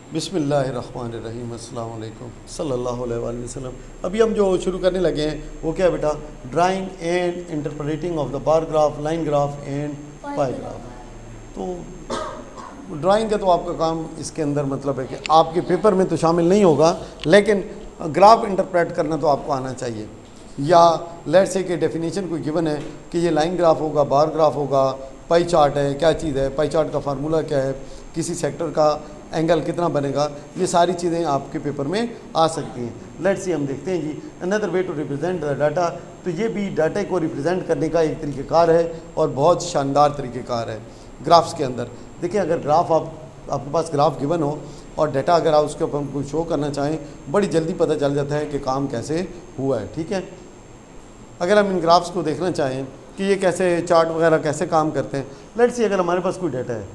बिस्मिल्लाहिर्रहमानिर्रहीम अस्सलाम वालेकुम सल्लल्लाहु अलैहि वसल्लम। अभी हम जो शुरू करने लगे हैं वो क्या है बेटा, drawing and interpreting of the bar graph, line graph and pi graph. तो ड्राइंग का तो आपका काम इसके अंदर मतलब है कि आपके पेपर में तो शामिल नहीं होगा, लेकिन ग्राफ इंटरप्रेट करना तो आपको आना चाहिए। या लेट्स से कि डेफिनेशन कोई गिवन है कि ये लाइन ग्राफ होगा, बार ग्राफ होगा, पाई चार्ट है, क्या चीज़ है, पाई चार्ट का फार्मूला क्या है, किसी सेक्टर का एंगल कितना बनेगा, ये सारी चीज़ें आपके पेपर में आ सकती हैं। लेट्स सी हम देखते हैं जी, another way to represent the data. तो ये भी डाटा को रिप्रेजेंट करने का एक तरीक़ेकार है और बहुत शानदार तरीक़ेकार है ग्राफ्स के अंदर। देखिए, अगर ग्राफ आपके पास ग्राफ गिवन हो और डाटा अगर आप उसके ऊपर हमको शो करना चाहें, बड़ी जल्दी पता चल जाता है कि काम कैसे हुआ है। ठीक है, अगर हम इन ग्राफ्स को देखना चाहें कि ये कैसे चार्ट वगैरह कैसे काम करते हैं, लेट्स सी अगर हमारे पास कोई डाटा है,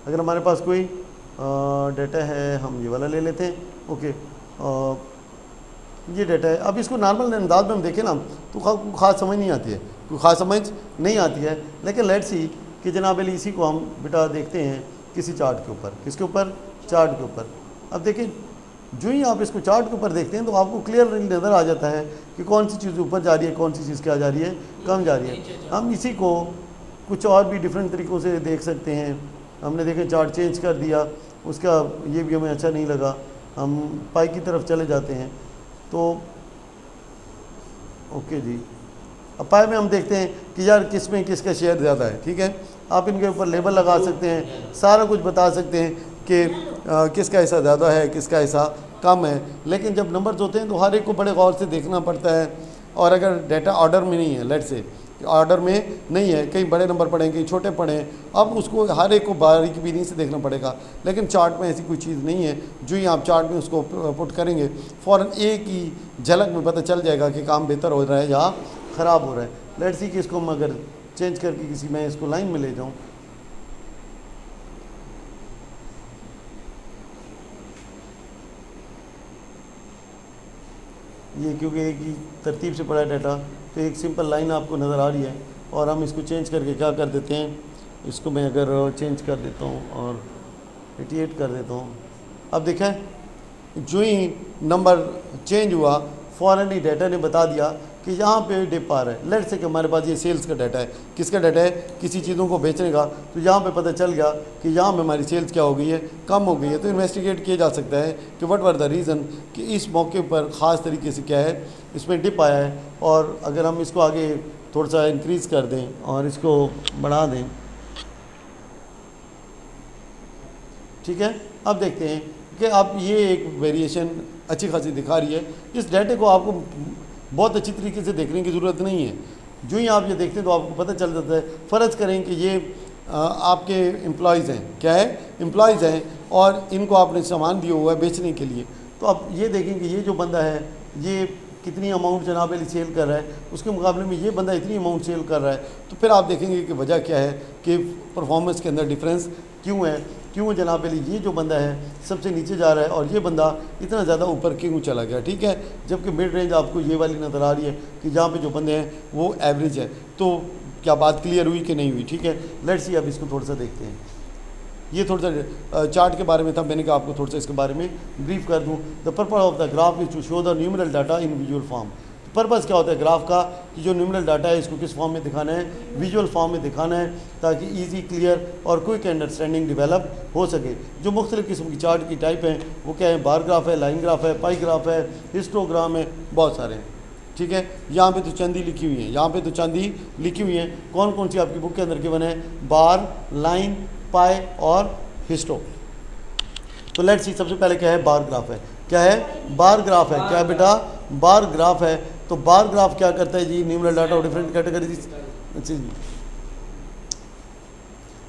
अगर हमारे पास कोई डाटा है, हम ये वाला ले लेते हैं। ओके, ये डाटा है। अब इसको नॉर्मल अंदाज में हम देखें ना तो ख़ास समझ नहीं आती है, कोई ख़ास समझ नहीं आती है। लेकिन लेट्स सी कि जनाब अली इसी को हम बेटा देखते हैं किसी चार्ट के ऊपर, किसके ऊपर, चार्ट के ऊपर। अब देखिए, जो ही आप इसको चार्ट के ऊपर देखते हैं तो आपको क्लियर नज़र आ जाता है कि कौन सी चीज़ ऊपर जा रही है, कौन सी चीज़ क्या जा रही है, कम जा रही है। हम इसी को कुछ और भी डिफरेंट तरीक़ों से देख सकते हैं। हमने देखें चार्ट चेंज कर दिया, उसका ये भी हमें अच्छा नहीं लगा, हम पाई की तरफ चले जाते हैं। तो ओके जी, अब पाई में हम देखते हैं कि यार किस में किसका शेयर ज़्यादा है। ठीक है, आप इनके ऊपर लेबल लगा सकते हैं, सारा कुछ बता सकते हैं कि किसका हिस्सा ज़्यादा है, किसका हिस्सा कम है। लेकिन जब नंबर्स होते हैं तो हर एक को बड़े गौर से देखना पड़ता है। और अगर डाटा ऑर्डर में नहीं है, लेट्स से ऑर्डर में नहीं है, कहीं बड़े नंबर पढ़ें, कहीं छोटे पढ़ें, अब उसको हर एक को बारीकी बीनी से देखना पड़ेगा। लेकिन चार्ट में ऐसी कोई चीज़ नहीं है, जो ही आप चार्ट में उसको पुट करेंगे फ़ौरन एक ही झलक में पता चल जाएगा कि काम बेहतर हो रहा है या ख़राब हो रहा है। लेट्स सी कि इसको हम अगर चेंज करके किसी मैं इसको लाइन में ले जाऊँ, ये क्योंकि एक ही तरतीब से पड़ा है डाटा तो एक सिंपल लाइन आपको नज़र आ रही है। और हम इसको चेंज करके क्या कर देते हैं, इसको मैं अगर चेंज कर देता हूँ और 88 कर देता हूँ। अब देखा है, जो ही नंबर चेंज हुआ फ़ौरन ही डाटा ने बता दिया कि यहाँ पे डिप आ रहा है। लेट्स से कि हमारे पास ये सेल्स का डाटा है, किसका डाटा है, किसी चीज़ों को बेचने का। तो यहाँ पे पता चल गया कि यहाँ पे हमारी सेल्स क्या हो गई है, कम हो गई है। तो इन्वेस्टिगेट किया जा सकता है कि व्हाट वर द रीज़न, कि इस मौके पर ख़ास तरीके से क्या है, इसमें डिप आया है। और अगर हम इसको आगे थोड़ा सा इंक्रीज़ कर दें और इसको बढ़ा दें, ठीक है, अब देखते हैं कि अब ये एक वेरिएशन अच्छी खासी दिखा रही है। इस डाटे को आपको बहुत अच्छी तरीके से देखने की ज़रूरत नहीं है। जो ही आप ये देखते हैं तो आपको पता चल जाता है। फ़र्ज़ करें कि ये आपके एम्प्लॉयज़ हैं, क्या है, एम्प्लॉयज़ हैं, और इनको आपने सामान दिया हुआ है बेचने के लिए। तो अब ये देखें कि ये जो बंदा है ये कितनी अमाउंट जनाब अली सेल कर रहा है, उसके मुकाबले में ये बंदा इतनी अमाउंट सेल कर रहा है। तो फिर आप देखेंगे कि वजह क्या है, कि परफॉर्मेंस के अंदर डिफरेंस क्यों है, क्यों जनाब अली ये जो बंदा है सबसे नीचे जा रहा है और ये बंदा इतना ज़्यादा ऊपर क्यों चला गया। ठीक है, जबकि मिड रेंज आपको ये वाली नज़र आ रही है कि जहाँ पे जो बंदे हैं वो एवरेज है। तो क्या बात क्लियर हुई कि नहीं हुई। ठीक है, लेट्स सी अब इसको थोड़ा सा देखते हैं। ये थोड़ा सा चार्ट के बारे में था, मैंने कहा आपको थोड़ा सा इसके बारे में ब्रीफ कर दूँ। The purpose of the graph is to show the numeral data in visual form. Purpose क्या होता है ग्राफ का, कि जो न्यूमरल डाटा है इसको किस फॉर्म में दिखाना है, विजुअल फॉर्म में दिखाना है, ताकि इजी, क्लियर और क्विक अंडरस्टैंडिंग डेवलप हो सके। जो मुख्तलिफ़ किस्म की चार्ट की टाइप हैं वो क्या है, बार ग्राफ है, लाइन ग्राफ है, पाई ग्राफ है, हिस्टोग्राम है, बहुत सारे हैं। ठीक है, यहाँ पे तो चंद ही लिखी हुई हैं, यहाँ पे तो चंद ही लिखी हुई हैं। कौन कौन सी आपकी बुक के अंदर गिवन है, बार, लाइन, पाई और हिस्टो। तो लेट्स सी, सबसे पहले क्या है, बार ग्राफ है। क्या है, बार ग्राफ है। क्या है बेटा, बार ग्राफ है। तो बार ग्राफ क्या करता है जी, न्यूमरल डाटा और डिफरेंट कैटेगरीज। अच्छा जी,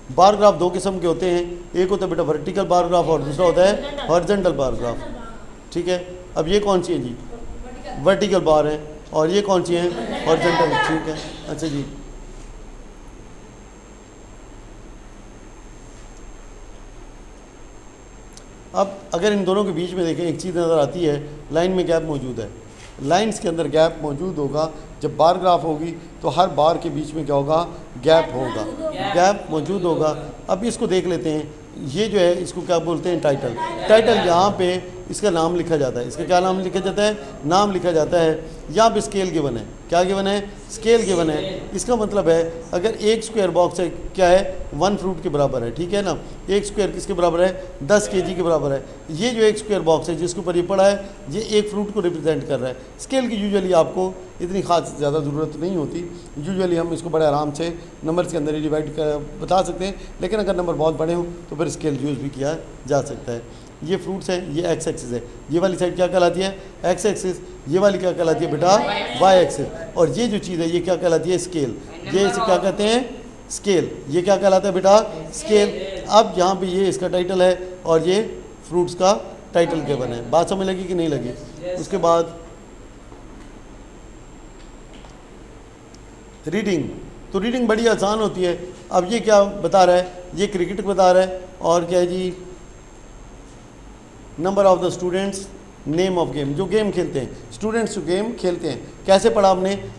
बार ग्राफ दो किस्म के होते हैं, एक होता है बेटा वर्टिकल बार ग्राफ और दूसरा होता है हॉरिजॉन्टल बार ग्राफ। ठीक है, अब ये कौन सी है जी, वर्टिकल बार है, और ये कौन सी है, हॉरिजॉन्टल। ठीक है, अच्छा जी, अब अगर इन दोनों के बीच में देखें एक चीज़ नज़र आती है, लाइन में गैप मौजूद है। लाइंस के अंदर गैप मौजूद होगा। जब बार ग्राफ होगी तो हर बार के बीच में क्या होगा, गैप होगा, गैप मौजूद होगा। अब इसको देख लेते हैं ये जो है इसको क्या बोलते हैं, टाइटल। टाइटल यहाँ पे इसका नाम लिखा जाता है। इसका क्या नाम लिखा जाता है, नाम लिखा जाता है। यहाँ पे स्केल गिवन है, क्या गिवन है, स्केल गिवन है। इसका मतलब है अगर एक स्क्वायर बॉक्स है क्या है, 1 फ्रूट के बराबर है, ठीक है ना। एक स्क्वायर किसके बराबर है, 10 kg के बराबर है। ये जो एक स्क्वायर बॉक्स है जिसके ऊपर ये पड़ा है, ये एक फ्रूट को रिप्रेजेंट कर रहा है। स्केल की यूजुअली आपको इतनी खास ज़्यादा ज़रूरत नहीं होती। यूजुअली हम इसको बड़े आराम से नंबर्स के अंदर ही डिवाइड कर बता सकते हैं, लेकिन अगर नंबर बहुत बड़े हों तो फिर स्केल यूज़ भी किया जा सकता है। ये फ्रूट्स है, ये एक्स एक्सिस है, ये वाली साइड क्या कहलाती है, एक्स एक्सिस। ये वाली क्या कहलाती है बेटा, वाई एक्सिस। और ये जो चीज़ है ये क्या कहलाती है, स्केल। ये इसे क्या कहते हैं, स्केल। ये क्या कहलाता है बेटा, स्केल। अब यहाँ पे ये इसका टाइटल है और ये फ्रूट्स का टाइटल गिवन है। बात समझ लगी कि नहीं लगी। उसके बाद रीडिंग, तो रीडिंग बड़ी आसान होती है। अब ये क्या बता रहा है, ये क्रिकेट बता रहा है और क्या है जी, number of the students, name of game, जो गेम खेलते हैं, स्टूडेंट्स जो गेम खेलते हैं। कैसे पढ़ा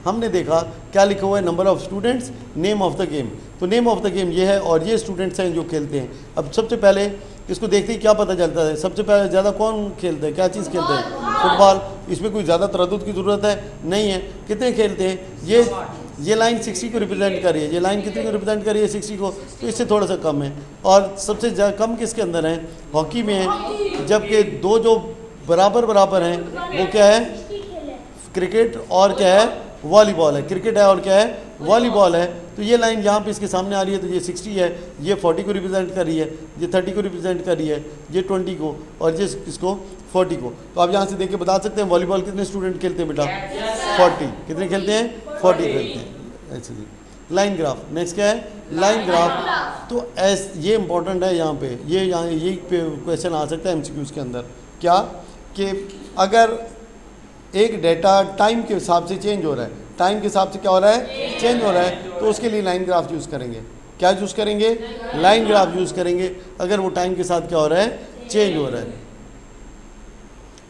हमने देखा क्या लिखा हुआ है, number of students, name of the game. तो नेम ऑफ द गेम ये है और ये स्टूडेंट्स हैं जो खेलते हैं। अब सबसे पहले इसको देखते ही क्या पता चलता है, सबसे पहले ज़्यादा कौन खेलता है, क्या चीज़ खेलते हैं, फुटबॉल। इसमें कोई ज़्यादा तरद्दुद की ज़रूरत है नहीं है। कितने खेलते हैं, ये लाइन 60 को रिप्रेजेंट कर रही है। ये लाइन कितने को रिप्रेजेंट कर रही है, 60 को, तो इससे थोड़ा सा कम है। और सबसे कम किसके अंदर है, हॉकी में है। जबकि दो जो बराबर हैं वो क्या है, क्रिकेट और क्या है, वॉलीबॉल है। क्रिकेट है और क्या है, वॉलीबॉल है। तो ये लाइन यहाँ पे इसके सामने आ रही है, तो ये 60 है, ये 40 को रिप्रेजेंट कर रही है, ये 30 को रिप्रेजेंट कर रही है, ये 20 को और ये इसको 40 को। तो आप यहाँ से देख के बता सकते हैं वॉलीबॉल कितने स्टूडेंट खेलते हैं बेटा, 40। कितने खेलते हैं, 40 खेलते हैं। अच्छा जी, लाइन ग्राफ। नेक्स्ट क्या है, लाइन ग्राफ। तो ये इंपॉर्टेंट है यहाँ पे, ये क्वेश्चन आ सकता है MCQs के अंदर। क्या कि अगर एक डेटा टाइम के हिसाब से चेंज हो रहा है, टाइम के हिसाब से क्या हो रहा है, चेंज हो रहा है, तो उसके लिए लाइन ग्राफ यूज़ करेंगे। क्या यूज़ करेंगे, लाइन ग्राफ यूज़ करेंगे अगर वो टाइम के साथ क्या हो रहा है, चेंज हो रहा है।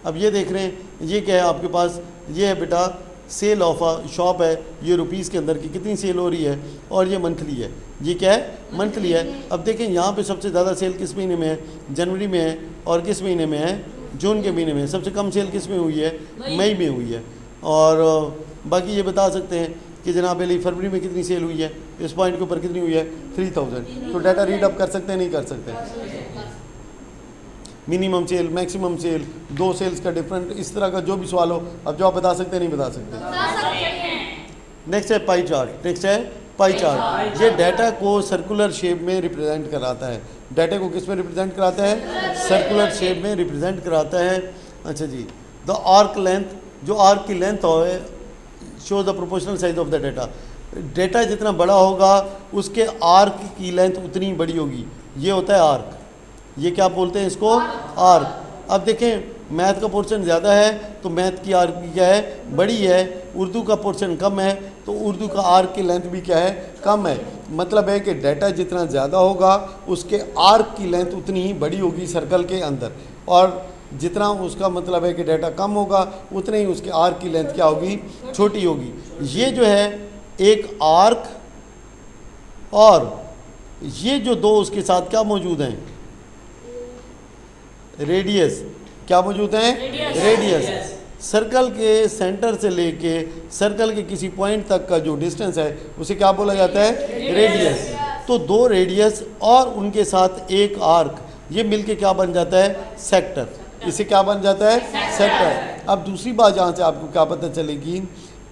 अब ये देख रहे हैं, ये क्या है आपके पास, ये है बेटा सेल ऑफ अ शॉप है। ये रुपीज़ के अंदर की कितनी सेल हो रही है और ये मंथली है। ये क्या है, मंथली है। अब देखें यहाँ पे सबसे ज़्यादा सेल किस महीने में है, जनवरी में है। और किस महीने में है, जून के महीने में। सबसे कम सेल किस में हुई है, मई में हुई है। और बाकी ये बता सकते हैं कि जनाब अली फरवरी में कितनी सेल हुई है, इस पॉइंट के ऊपर कितनी हुई है, 3000। तो डाटा रीड अप कर सकते हैं, नहीं कर सकते। Minimum sale, maximum sale, 2 sales का डिफरेंट, इस तरह का जो भी सवाल हो, अब जो आप बता सकते हैं, नहीं बता सकते। नेक्स्ट है पाई चार्ट। नेक्स्ट है पाई चार्ट। ये डाटा को सर्कुलर शेप में रिप्रेजेंट कराता है। डाटा को किस में रिप्रेजेंट कराता है, सर्कुलर शेप में रिप्रेजेंट कराता है। अच्छा जी, द आर्क लेंथ, जो आर्क की लेंथ हो show the proportional size of the data. Data जितना बड़ा होगा उसके आर्क की लेंथ उतनी बड़ी होगी। ये होता है आर्क। ये क्या बोलते हैं इसको, आर्क। अब देखें मैथ का पोर्शन ज़्यादा है तो मैथ की आर्क भी क्या है, बड़ी है। उर्दू का पोर्शन कम है तो उर्दू का आर्क की लेंथ भी क्या है, कम है। मतलब है कि डाटा जितना ज़्यादा होगा उसके आर्क की लेंथ उतनी ही बड़ी होगी सर्कल के अंदर, और जितना उसका मतलब है कि डाटा कम होगा उतने ही उसके आर्क की लेंथ क्या होगी, छोटी होगी। ये जो है एक आर्क, और ये जो दो उसके साथ क्या मौजूद हैं, रेडियस। क्या मौजूद हैं, रेडियस। सर्कल के सेंटर से लेके सर्कल के किसी पॉइंट तक का जो डिस्टेंस है उसे क्या बोला जाता है, रेडियस। तो 2 रेडियस और उनके साथ एक आर्क, ये मिलके क्या बन जाता है, सेक्टर। इसे क्या बन जाता है, सेक्टर। अब दूसरी बात जहाँ से आपको क्या पता चलेगी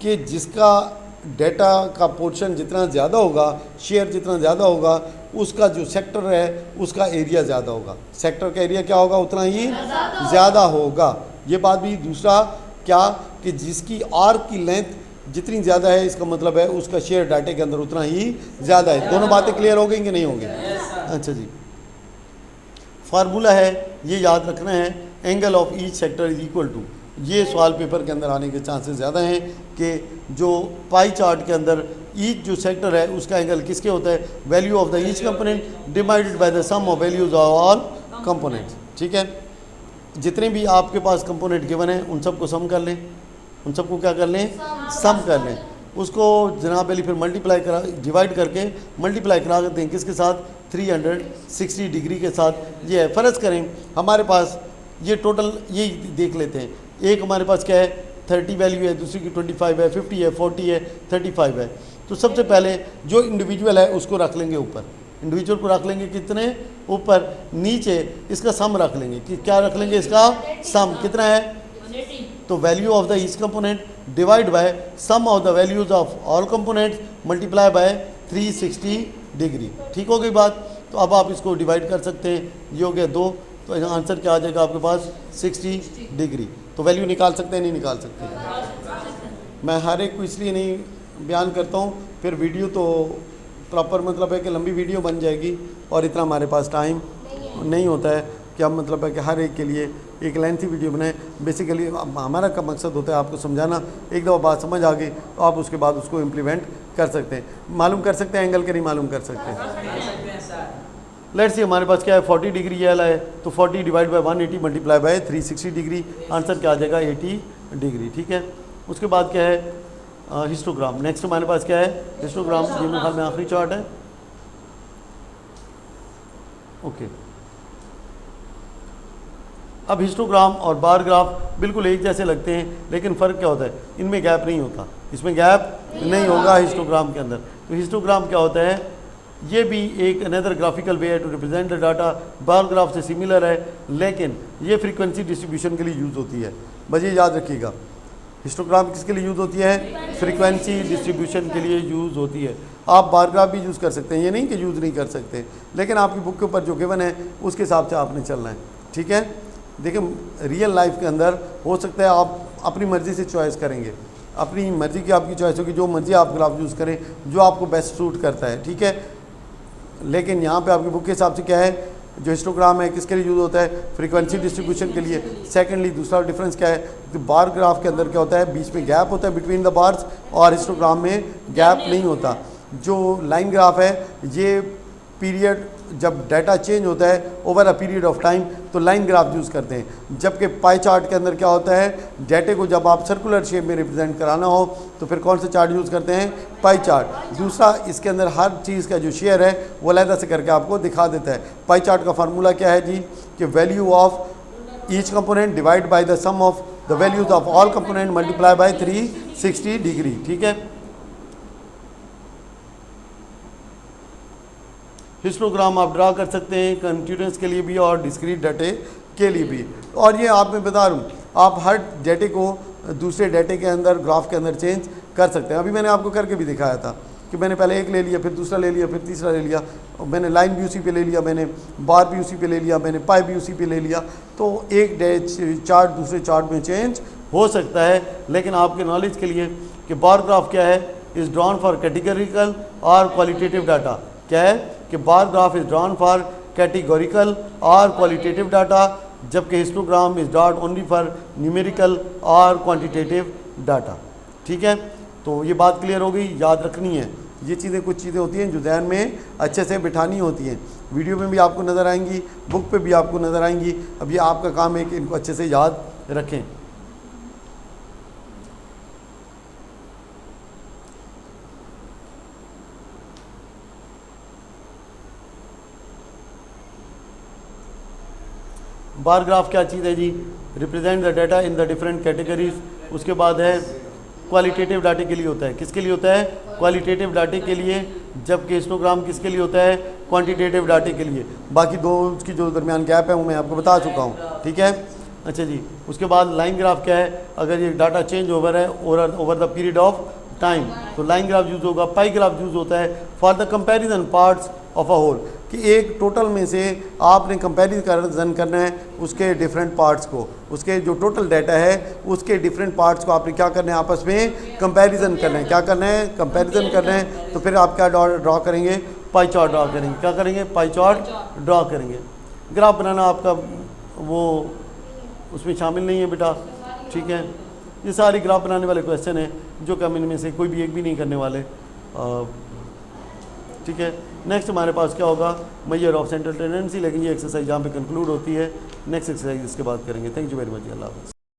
कि जिसका डेटा का पोर्शन जितना ज़्यादा होगा, शेयर जितना ज़्यादा होगा, उसका जो सेक्टर है उसका एरिया ज़्यादा होगा। सेक्टर का एरिया क्या होगा, उतना ही ज़्यादा होगा। ये बात भी। दूसरा क्या कि जिसकी आर्क की लेंथ जितनी ज़्यादा है, इसका मतलब है उसका शेयर डाटे के अंदर उतना ही ज़्यादा है। दोनों बातें क्लियर हो गई कि नहीं होंगी। अच्छा जी, फार्मूला है ये याद रखना है, angle of each sector is equal to. ये सवाल पेपर के अंदर आने के चांसेस ज़्यादा हैं कि जो पाई चार्ट के अंदर ईच जो सेक्टर है उसका एंगल किसके होता है, value of the each component divided by the sum of values of all components. ठीक है, जितने भी आपके पास कंपोनेंट गिवन हैं उन सबको सम कर लें, उन सबको क्या कर लें, सम कर लें। उसको जनाब अली फिर मल्टीप्लाई करा, डिवाइड करके मल्टीप्लाई करा देते हैं किसके साथ, 360 डिग्री के साथ। ये है, फ़र्ज़ करें हमारे पास ये टोटल ये देख लेते हैं, एक हमारे पास क्या है 30 वैल्यू है, दूसरी की 25 है, 50 है, 40 है, 35 है। तो सबसे पहले जो इंडिविजुअल है उसको रख लेंगे ऊपर, इंडिविजुअल को रख लेंगे कितने ऊपर, नीचे इसका सम रख लेंगे कि क्या रख लेंगे, इसका सम कितना है, तो value of the each component divide by sum of the values of all components multiply by 360 degree. ठीक हो गई बात। तो अब आप इसको डिवाइड कर सकते हैं, ये हो गया 2, तो आंसर क्या आ जाएगा आपके पास 60 डिग्री। तो वैल्यू निकाल सकते हैं, नहीं निकाल सकते। मैं हर एक को इसलिए नहीं बयान करता हूँ, फिर वीडियो तो प्रॉपर मतलब है कि लंबी वीडियो बन जाएगी और इतना हमारे पास टाइम नहीं होता है कि हम मतलब है कि हर एक के लिए एक लेंथी वीडियो बनाएं। बेसिकली हमारा का मकसद होता है आपको समझाना, एक दफ़ा बात समझ आ गई तो आप उसके बाद उसको इम्प्लीमेंट कर सकते हैं, मालूम कर सकते हैं एंगल के, नहीं मालूम कर सकते। लेट्स सी हमारे पास क्या है 40 डिग्री ये वाला है, तो 40 divide by 180 multiply by 360 degree, answer क्या आ जाएगा 80 डिग्री। ठीक है, उसके बाद क्या है हिस्टोग्राम। नेक्स्ट हमारे पास क्या है हिस्टोग्राम, ये मेरे ख्याल में आखिरी चार्ट है। ओके, अब हिस्टोग्राम और बार ग्राफ बिल्कुल एक जैसे लगते हैं, लेकिन फ़र्क क्या होता है, इनमें गैप नहीं होता, इसमें गैप नहीं होगा हिस्टोग्राम के अंदर। तो हिस्टोग्राम क्या होता है, ये भी एक अनदर ग्राफिकल वे है to represent the data, bar graph से सिमिलर है, लेकिन ये फ्रीक्वेंसी डिस्ट्रीब्यूशन के लिए यूज़ होती है। बस ये याद रखिएगा, हिस्टोग्राम किसके लिए यूज़ होती है, फ्रीक्वेंसी डिस्ट्रीब्यूशन के लिए यूज़ होती है। आप बार ग्राफ भी यूज़ कर सकते हैं, ये नहीं कि यूज़ नहीं कर सकते, लेकिन आपकी बुक के ऊपर जो गिवन है उसके हिसाब से आपने चलना है। ठीक है, देखिए रियल लाइफ के अंदर हो सकता है आप अपनी मर्ज़ी से चॉइस करेंगे, अपनी मर्ज़ी की आपकी चॉइस होगी, जो मर्ज़ी आप ग्राफ यूज़ करें जो आपको बेस्ट सूट करता है। ठीक है, लेकिन यहाँ पे आपकी बुक के हिसाब से क्या है, जो हिस्टोग्राम है किसके लिए यूज़ होता है, फ्रीक्वेंसी डिस्ट्रीब्यूशन के लिए। सेकेंडली दूसरा डिफरेंस क्या है, तो बार ग्राफ के अंदर क्या होता है, बीच में गैप होता है बिटवीन द बार्स, और हिस्टोग्राम में गैप नहीं होता। जो लाइन ग्राफ है ये पीरियड, जब डाटा चेंज होता है over a period of time तो लाइन ग्राफ यूज़ करते हैं, जबकि पाई चार्ट के अंदर क्या होता है, डाटे को जब आप सर्कुलर शेप में रिप्रेजेंट कराना हो तो फिर कौन सा चार्ट यूज़ करते हैं, पाई चार्ट। दूसरा, इसके अंदर हर चीज़ का जो शेयर है वो अलग से करके आपको दिखा देता है। पाई चार्ट का फार्मूला क्या है जी, कि value of each component divide by the sum of the values of all component multiply by 360 degree. ठीक है, हिस्टोग्राम आप ड्रा कर सकते हैं कंटिन्यूस के लिए भी और डिस्क्रीट डाटे के लिए भी। और ये आप मैं बता रहा हूँ, आप हर डाटे को दूसरे डाटे के अंदर ग्राफ के अंदर चेंज कर सकते हैं। अभी मैंने आपको करके भी दिखाया था कि मैंने पहले एक ले लिया, फिर दूसरा ले लिया, फिर तीसरा ले लिया, और मैंने लाइन भी उसी पे ले लिया, मैंने बार भी उसी पे ले लिया, मैंने पाई भी उसी पे ले लिया। तो एक चार्ट दूसरे चार्ट में चेंज हो सकता है, लेकिन आपके नॉलेज के लिए कि बार ग्राफ क्या है, इज़ ड्रॉन फॉर कैटेगरिकल और क्वालिटेटिव डाटा। क्या है कि bar graph is drawn for categorical और क्वालिटेटिव डाटा, जबकि histogram is drawn only for numerical और क्वांटिटेटिव डाटा। ठीक है, तो ये बात क्लियर हो गई, याद रखनी है। ये चीज़ें कुछ चीज़ें होती हैं जो ध्यान में अच्छे से बिठानी होती हैं, वीडियो में भी आपको नज़र आएंगी, बुक पे भी आपको नज़र आएंगी। अब ये आपका काम है कि इनको अच्छे से याद रखें। बार ग्राफ क्या चीज़ है जी, represent the data in the different categories. उसके बाद है क्वालिटेटिव डाटे के लिए होता है, किसके लिए होता है, क्वालिटेटिव डाटे के लिए, जबकि हिस्टोग्राम किसके लिए होता है, क्वांटिटेटिव डाटे के लिए। बाकी दो उसकी जो दरमियान गैप है वो मैं आपको बता चुका हूँ। ठीक है, अच्छा जी। उसके बाद लाइन ग्राफ क्या है, अगर ये डाटा चेंज ओवर है over the period of time तो लाइन ग्राफ यूज़ होगा। पाई ग्राफ यूज़ होता है for the comparison parts of a whole, कि एक टोटल में से आपने कंपैरिजन करना है उसके डिफरेंट पार्ट्स को, उसके जो टोटल डाटा है उसके डिफरेंट पार्ट्स को आपने क्या करना है, आपस में कंपैरिजन करना है। क्या करना है, कंपैरिजन करना है। तो फिर आप क्या ड्रॉ करेंगे, पाई चार्ट ड्रॉ करेंगे। क्या करेंगे, पाई चार्ट ड्रॉ करेंगे। ग्राफ बनाना आपका वो उसमें शामिल नहीं है बेटा। ठीक है, ये सारी ग्राफ बनाने वाले क्वेश्चन हैं जो कि हम इनमें से कोई भी एक भी नहीं करने वाले। ठीक है, नेक्स्ट हमारे पास क्या होगा, मेजर ऑफ सेंट्रल टेंडेंसी, लेकिन ये एक्सरसाइज यहाँ पे कंक्लूड होती है। नेक्स्ट एक्सरसाइज इसके बाद करेंगे। थैंक यू वेरी मच, अल्लाह हाफ़िज़।